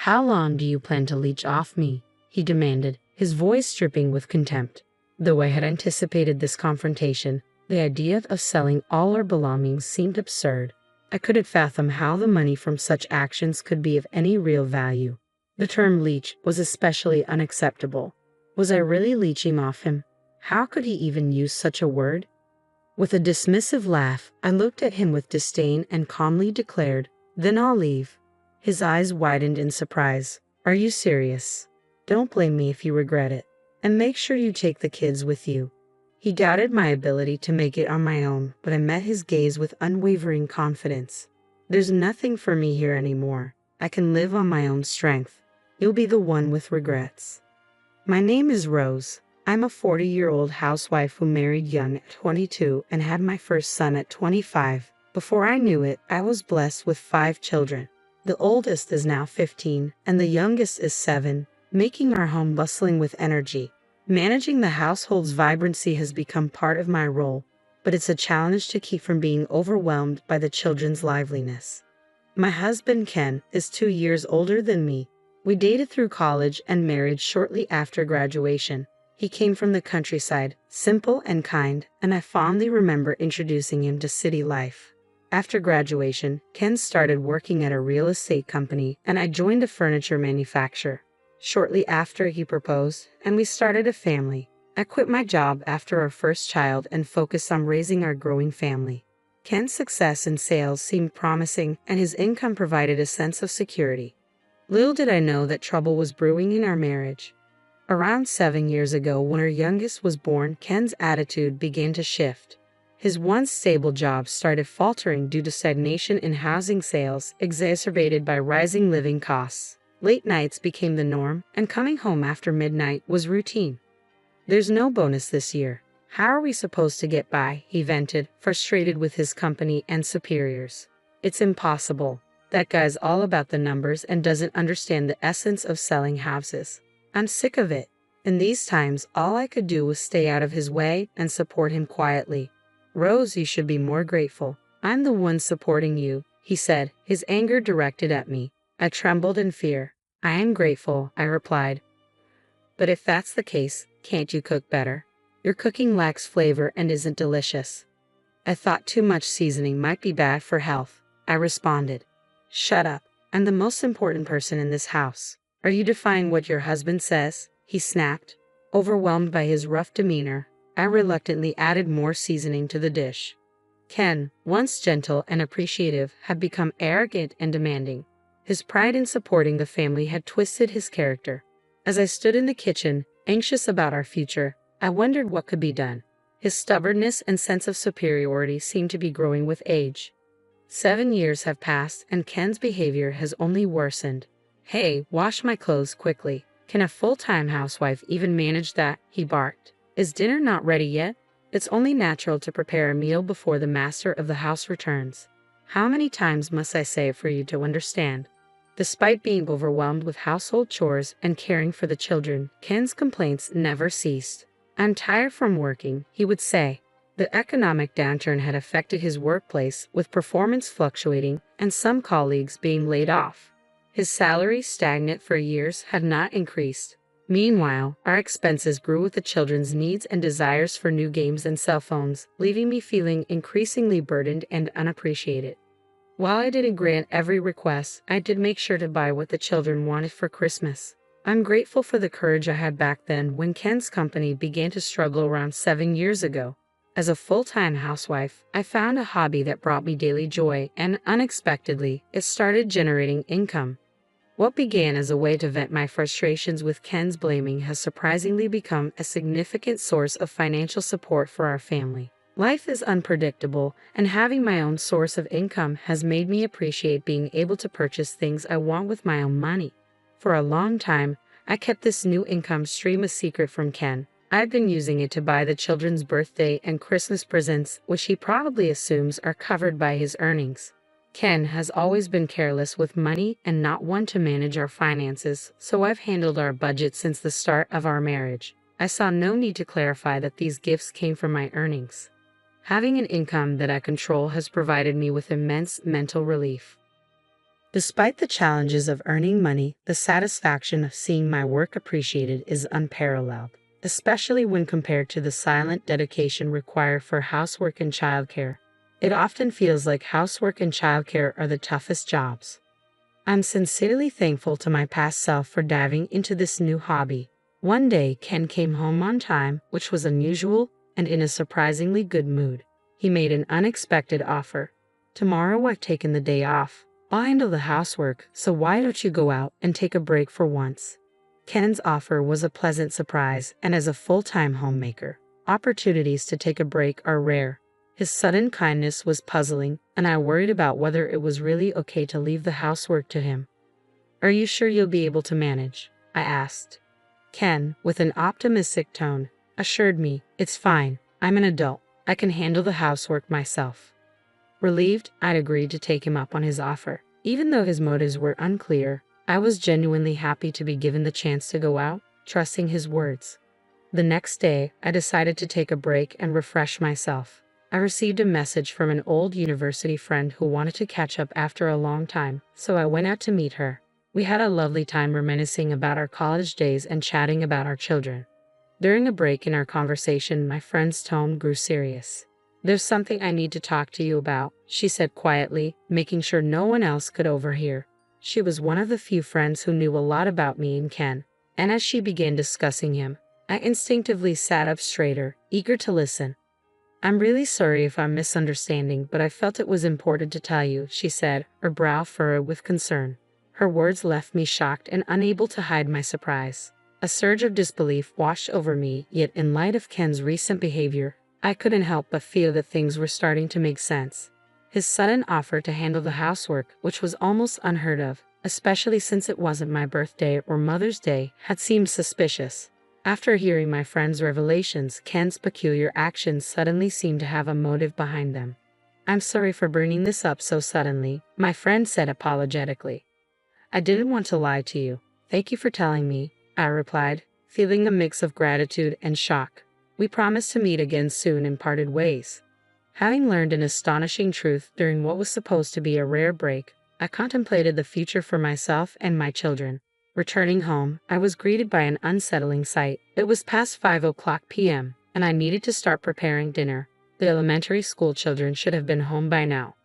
"How long do you plan to leech off me?" he demanded, his voice dripping with contempt. Though I had anticipated this confrontation, the idea of selling all our belongings seemed absurd. I couldn't fathom how the money from such actions could be of any real value. The term leech was especially unacceptable. Was I really leeching off him? How could he even use such a word? With a dismissive laugh, I looked at him with disdain and calmly declared, "Then I'll leave." His eyes widened in surprise. "Are you serious? Don't blame me if you regret it. And make sure you take the kids with you." He doubted my ability to make it on my own, but I met his gaze with unwavering confidence. "There's nothing for me here anymore. I can live on my own strength. You'll be the one with regrets." My name is Rose. I'm a 40-year-old housewife who married young at 22 and had my first son at 25. Before I knew it, I was blessed with 5 children. The oldest is now 15, and the youngest is 7, making our home bustling with energy. Managing the household's vibrancy has become part of my role, but it's a challenge to keep from being overwhelmed by the children's liveliness. My husband, Ken, is 2 years older than me. We dated through college and married shortly after graduation. He came from the countryside, simple and kind, and I fondly remember introducing him to city life. After graduation, Ken started working at a real estate company, and I joined a furniture manufacturer. Shortly after, he proposed, and we started a family. I quit my job after our first child and focused on raising our growing family. Ken's success in sales seemed promising, and his income provided a sense of security. Little did I know that trouble was brewing in our marriage. Around 7 years ago, when our youngest was born, Ken's attitude began to shift. His once stable job started faltering due to stagnation in housing sales, exacerbated by rising living costs. Late nights became the norm, and coming home after midnight was routine. "There's no bonus this year. How are we supposed to get by?" he vented, frustrated with his company and superiors. "It's impossible. That guy's all about the numbers and doesn't understand the essence of selling houses. I'm sick of it." In these times, all I could do was stay out of his way and support him quietly. "Rose, you should be more grateful. I'm the one supporting you," he said, his anger directed at me. I trembled in fear. "I am grateful," I replied. "But if that's the case, can't you cook better? Your cooking lacks flavor and isn't delicious." "I thought too much seasoning might be bad for health," I responded. "Shut up. I'm the most important person in this house. Are you defying what your husband says?" he snapped. Overwhelmed by his rough demeanor, I reluctantly added more seasoning to the dish. Ken, once gentle and appreciative, had become arrogant and demanding. His pride in supporting the family had twisted his character. As I stood in the kitchen, anxious about our future, I wondered what could be done. His stubbornness and sense of superiority seemed to be growing with age. 7 years have passed, and Ken's behavior has only worsened. "Hey, wash my clothes quickly. Can a full-time housewife even manage that?" he barked. "Is dinner not ready yet? It's only natural to prepare a meal before the master of the house returns. How many times must I say it for you to understand?" Despite being overwhelmed with household chores and caring for the children, Ken's complaints never ceased. "I'm tired from working," he would say. The economic downturn had affected his workplace, with performance fluctuating and some colleagues being laid off. His salary, stagnant for years, had not increased. Meanwhile, our expenses grew with the children's needs and desires for new games and cell phones, leaving me feeling increasingly burdened and unappreciated. While I didn't grant every request, I did make sure to buy what the children wanted for Christmas. I'm grateful for the courage I had back then when Ken's company began to struggle around 7 years ago. As a full-time housewife, I found a hobby that brought me daily joy, and unexpectedly, it started generating income. What began as a way to vent my frustrations with Ken's blaming has surprisingly become a significant source of financial support for our family. Life is unpredictable, and having my own source of income has made me appreciate being able to purchase things I want with my own money. For a long time, I kept this new income stream a secret from Ken. I've been using it to buy the children's birthday and Christmas presents, which he probably assumes are covered by his earnings. Ken has always been careless with money and not one to manage our finances, so I've handled our budget since the start of our marriage. I saw no need to clarify that these gifts came from my earnings. Having an income that I control has provided me with immense mental relief. Despite the challenges of earning money, the satisfaction of seeing my work appreciated is unparalleled, especially when compared to the silent dedication required for housework and childcare. It often feels like housework and childcare are the toughest jobs. I'm sincerely thankful to my past self for diving into this new hobby. One day, Ken came home on time, which was unusual, and in a surprisingly good mood. He made an unexpected offer. "Tomorrow I've taken the day off. I'll handle the housework, so why don't you go out and take a break for once?" Ken's offer was a pleasant surprise, and as a full-time homemaker, opportunities to take a break are rare. His sudden kindness was puzzling, and I worried about whether it was really okay to leave the housework to him. "Are you sure you'll be able to manage?" I asked. Ken, with an optimistic tone, assured me, "It's fine. I'm an adult. I can handle the housework myself." Relieved, I'd agreed to take him up on his offer. Even though his motives were unclear, I was genuinely happy to be given the chance to go out, trusting his words. The next day, I decided to take a break and refresh myself. I received a message from an old university friend who wanted to catch up after a long time, so I went out to meet her. We had a lovely time reminiscing about our college days and chatting about our children. During a break in our conversation, my friend's tone grew serious. "There's something I need to talk to you about," she said quietly, making sure no one else could overhear. She was one of the few friends who knew a lot about me and Ken, and as she began discussing him, I instinctively sat up straighter, eager to listen. "I'm really sorry if I'm misunderstanding, but I felt it was important to tell you," she said, her brow furrowed with concern. Her words left me shocked and unable to hide my surprise. A surge of disbelief washed over me, yet in light of Ken's recent behavior, I couldn't help but feel that things were starting to make sense. His sudden offer to handle the housework, which was almost unheard of, especially since it wasn't my birthday or Mother's Day, had seemed suspicious. After hearing my friend's revelations, Ken's peculiar actions suddenly seemed to have a motive behind them. "I'm sorry for bringing this up so suddenly," my friend said apologetically. "I didn't want to lie to you." "Thank you for telling me," I replied, feeling a mix of gratitude and shock. We promised to meet again soon and parted ways. Having learned an astonishing truth during what was supposed to be a rare break, I contemplated the future for myself and my children. Returning home, I was greeted by an unsettling sight. It was past 5:00 p.m., and I needed to start preparing dinner. The elementary school children should have been home by now.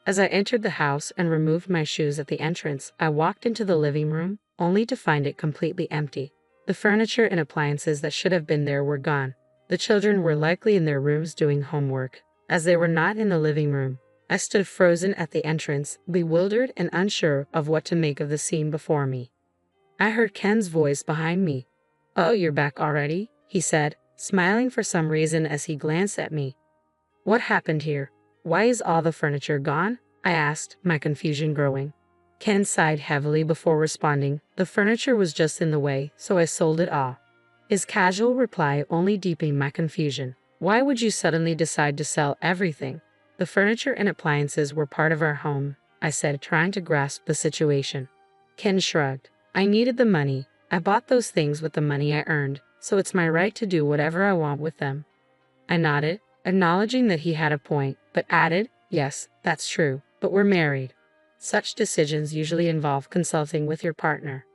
As I entered the house and removed my shoes at the entrance, I walked into the living room, only to find it completely empty. The furniture and appliances that should have been there were gone. The children were likely in their rooms doing homework, as they were not in the living room. I stood frozen at the entrance, bewildered and unsure of what to make of the scene before me. I heard Ken's voice behind me. "Oh, you're back already?" he said, smiling for some reason as he glanced at me. "What happened here? Why is all the furniture gone?" I asked, my confusion growing. Ken sighed heavily before responding. "The furniture was just in the way, so I sold it all." His casual reply only deepened my confusion. "Why would you suddenly decide to sell everything?" "The furniture and appliances were part of our home," I said, trying to grasp the situation. Ken shrugged. "I needed the money. I bought those things with the money I earned, so it's my right to do whatever I want with them." I nodded, acknowledging that he had a point, but added, "Yes, that's true, but we're married. Such decisions usually involve consulting with your partner."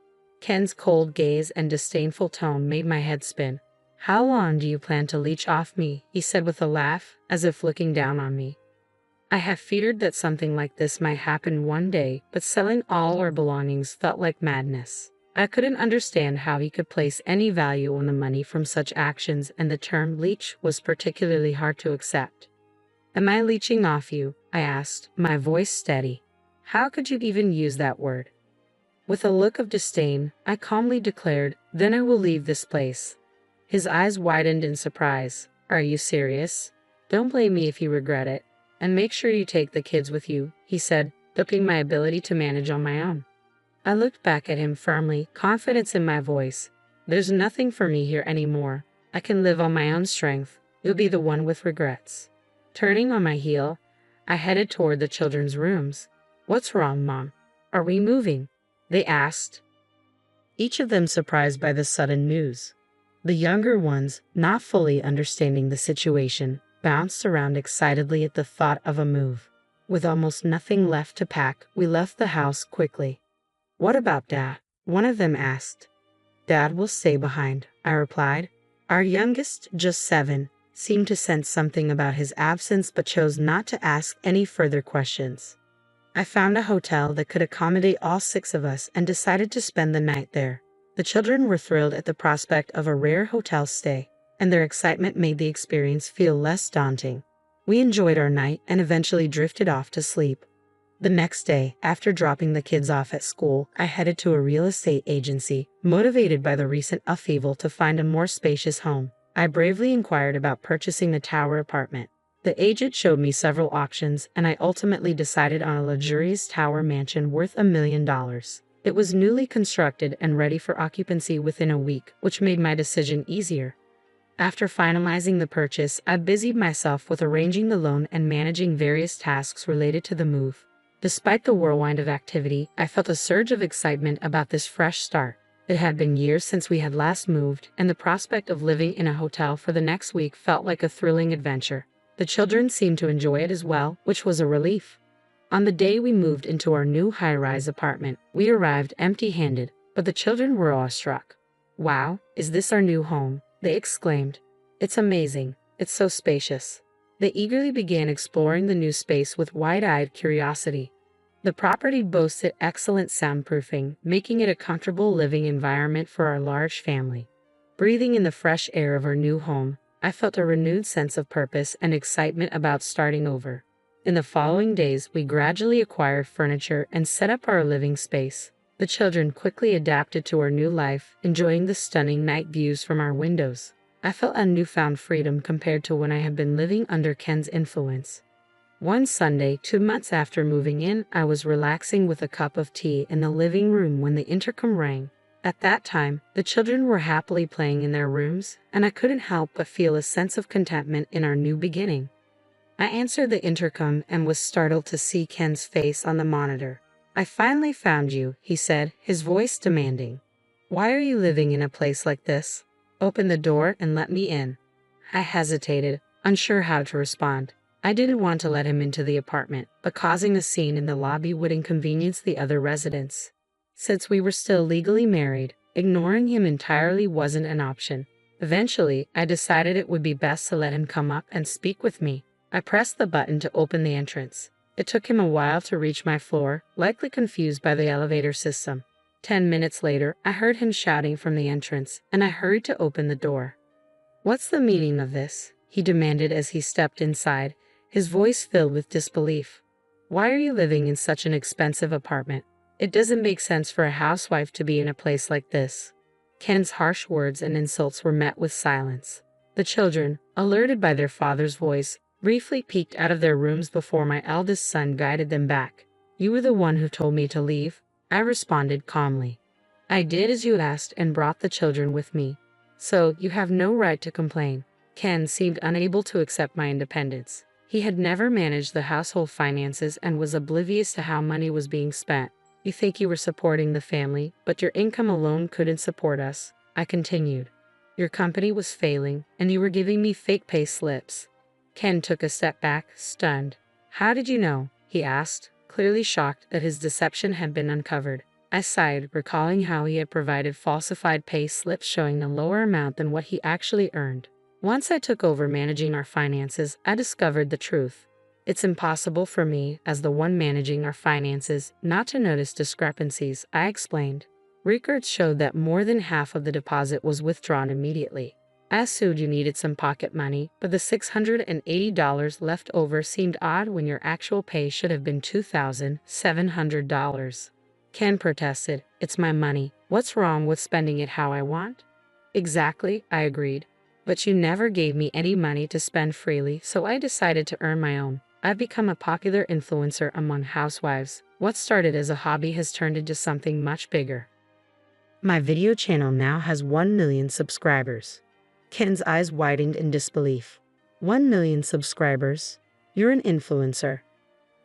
Ken's cold gaze and disdainful tone made my head spin. "How long do you plan to leech off me?" he said with a laugh, as if looking down on me. I have feared that something like this might happen one day, but selling all our belongings felt like madness. I couldn't understand how he could place any value on the money from such actions, and the term leech was particularly hard to accept. "Am I leeching off you?" I asked, my voice steady. "How could you even use that word?" With a look of disdain, I calmly declared, "Then I will leave this place." His eyes widened in surprise. "Are you serious? Don't blame me if you regret it. And make sure you take the kids with you," he said, doubting my ability to manage on my own. I looked back at him firmly, confidence in my voice. "There's nothing for me here anymore. I can live on my own strength. You'll be the one with regrets." Turning on my heel, I headed toward the children's rooms. "What's wrong, Mom? Are we moving?" they asked, each of them surprised by the sudden news. The younger ones, not fully understanding the situation, bounced around excitedly at the thought of a move. With almost nothing left to pack, we left the house quickly. "What about Dad?" one of them asked. "Dad will stay behind," I replied. Our youngest, just 7, seemed to sense something about his absence but chose not to ask any further questions. I found a hotel that could accommodate all 6 of us and decided to spend the night there. The children were thrilled at the prospect of a rare hotel stay, and their excitement made the experience feel less daunting. We enjoyed our night and eventually drifted off to sleep. The next day, after dropping the kids off at school, I headed to a real estate agency, motivated by the recent upheaval to find a more spacious home. I bravely inquired about purchasing the tower apartment. The agent showed me several options, and I ultimately decided on a luxurious tower mansion worth $1 million. It was newly constructed and ready for occupancy within a week, which made my decision easier. After finalizing the purchase, I busied myself with arranging the loan and managing various tasks related to the move. Despite the whirlwind of activity, I felt a surge of excitement about this fresh start. It had been years since we had last moved, and the prospect of living in a hotel for the next week felt like a thrilling adventure. The children seemed to enjoy it as well, which was a relief. On the day we moved into our new high-rise apartment, we arrived empty-handed, but the children were awestruck. "Wow, is this our new home?" they exclaimed. "It's amazing. It's so spacious." They eagerly began exploring the new space with wide-eyed curiosity. The property boasted excellent soundproofing, making it a comfortable living environment for our large family. Breathing in the fresh air of our new home, I felt a renewed sense of purpose and excitement about starting over. In the following days, we gradually acquired furniture and set up our living space. The children quickly adapted to our new life, enjoying the stunning night views from our windows. I felt a newfound freedom compared to when I had been living under Ken's influence. One Sunday, 2 months after moving in, I was relaxing with a cup of tea in the living room when the intercom rang. At that time, the children were happily playing in their rooms, and I couldn't help but feel a sense of contentment in our new beginning. I answered the intercom and was startled to see Ken's face on the monitor. "I finally found you," he said, his voice demanding. "Why are you living in a place like this? Open the door and let me in." I hesitated, unsure how to respond. I didn't want to let him into the apartment, but causing a scene in the lobby would inconvenience the other residents. Since we were still legally married, ignoring him entirely wasn't an option. Eventually, I decided it would be best to let him come up and speak with me. I pressed the button to open the entrance. It took him a while to reach my floor, likely confused by the elevator system. 10 minutes later, I heard him shouting from the entrance, and I hurried to open the door. "What's the meaning of this?" he demanded as he stepped inside, his voice filled with disbelief. "Why are you living in such an expensive apartment? It doesn't make sense for a housewife to be in a place like this." Ken's harsh words and insults were met with silence. The children, alerted by their father's voice, briefly peeked out of their rooms before my eldest son guided them back. "You were the one who told me to leave," I responded calmly. "I did as you asked and brought the children with me. So you have no right to complain." Ken seemed unable to accept my independence. He had never managed the household finances and was oblivious to how money was being spent. "You think you were supporting the family, but your income alone couldn't support us," I continued. "Your company was failing, and you were giving me fake pay slips." Ken took a step back, stunned. "How did you know?" he asked, clearly shocked that his deception had been uncovered. I sighed, recalling how he had provided falsified pay slips showing a lower amount than what he actually earned. Once I took over managing our finances, I discovered the truth. It's impossible for me, as the one managing our finances, not to notice discrepancies, I explained. Records showed that more than half of the deposit was withdrawn immediately. I assumed you needed some pocket money, but the $680 left over seemed odd when your actual pay should have been $2,700. Ken protested. "It's my money. What's wrong with spending it how I want?" "Exactly," I agreed. "But you never gave me any money to spend freely, so I decided to earn my own. I've become a popular influencer among housewives. What started as a hobby has turned into something much bigger. My video channel now has 1 million subscribers." Ken's eyes widened in disbelief. 1 million subscribers? You're an influencer?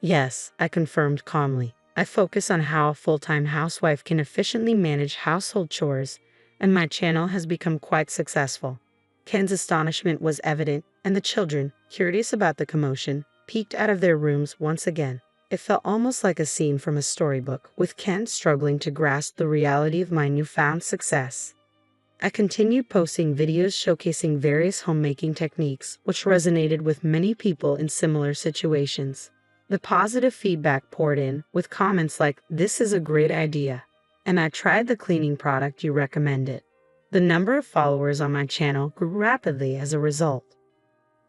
"Yes," I confirmed calmly. "I focus on how a full-time housewife can efficiently manage household chores, and my channel has become quite successful." Ken's astonishment was evident, and the children, curious about the commotion, peeked out of their rooms once again. It felt almost like a scene from a storybook, with Ken struggling to grasp the reality of my newfound success. I continued posting videos showcasing various homemaking techniques, which resonated with many people in similar situations. The positive feedback poured in, with comments like, "This is a great idea," and "I tried the cleaning product you recommended." The number of followers on my channel grew rapidly as a result.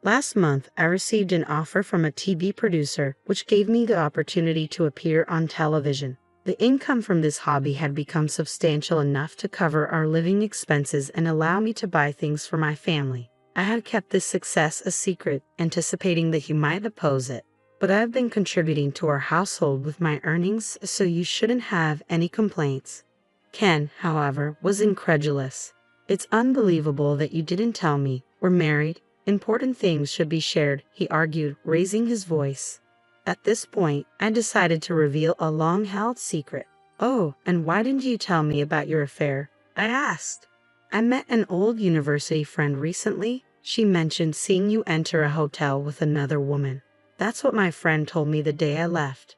Last month, I received an offer from a TV producer, which gave me the opportunity to appear on television. The income from this hobby had become substantial enough to cover our living expenses and allow me to buy things for my family. I had kept this success a secret, anticipating that he might oppose it. But I've been contributing to our household with my earnings, so you shouldn't have any complaints. Ken, however, was incredulous. "It's unbelievable that you didn't tell me. We're married. Important things should be shared," he argued, raising his voice. At this point, I decided to reveal a long-held secret. "Oh, and why didn't you tell me about your affair?" I asked. "I met an old university friend recently. She mentioned seeing you enter a hotel with another woman. That's what my friend told me the day I left."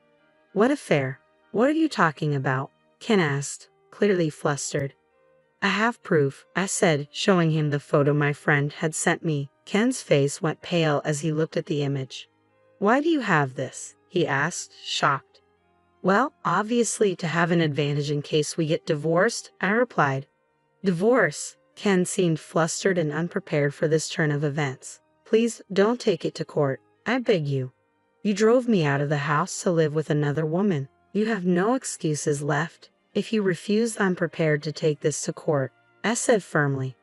"What affair? What are you talking about?" Ken asked, clearly flustered. "I have proof," I said, showing him the photo my friend had sent me. Ken's face went pale as he looked at the image. "Why do you have this?" he asked, shocked. "Well, obviously to have an advantage in case we get divorced," I replied. "Divorce?" Ken seemed flustered and unprepared for this turn of events. "Please don't take it to court. I beg you. You drove me out of the house to live with another woman. You have no excuses left. If you refuse, I'm prepared to take this to court," I said firmly.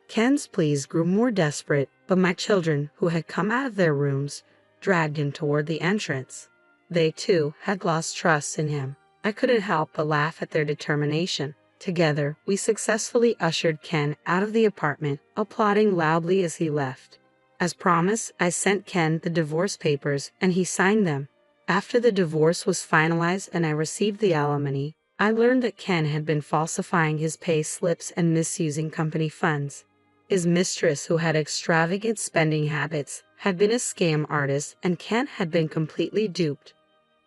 Ken's pleas grew more desperate, but my children, who had come out of their rooms, dragged him toward the entrance. They, too, had lost trust in him. I couldn't help but laugh at their determination. Together, we successfully ushered Ken out of the apartment, applauding loudly as he left. As promised, I sent Ken the divorce papers, and he signed them. After the divorce was finalized and I received the alimony, I learned that Ken had been falsifying his pay slips and misusing company funds. His mistress, who had extravagant spending habits, had been a scam artist, and Ken had been completely duped.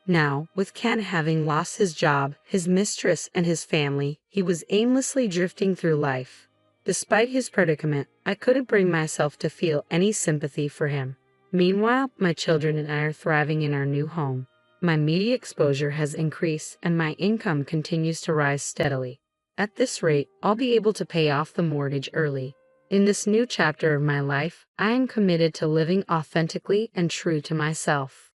Now, with Ken having lost his job, his mistress, and his family, he was aimlessly drifting through life. Despite his predicament, I couldn't bring myself to feel any sympathy for him. Meanwhile, my children and I are thriving in our new home. My media exposure has increased, and my income continues to rise steadily. At this rate, I'll be able to pay off the mortgage early. In this new chapter of my life, I am committed to living authentically and true to myself.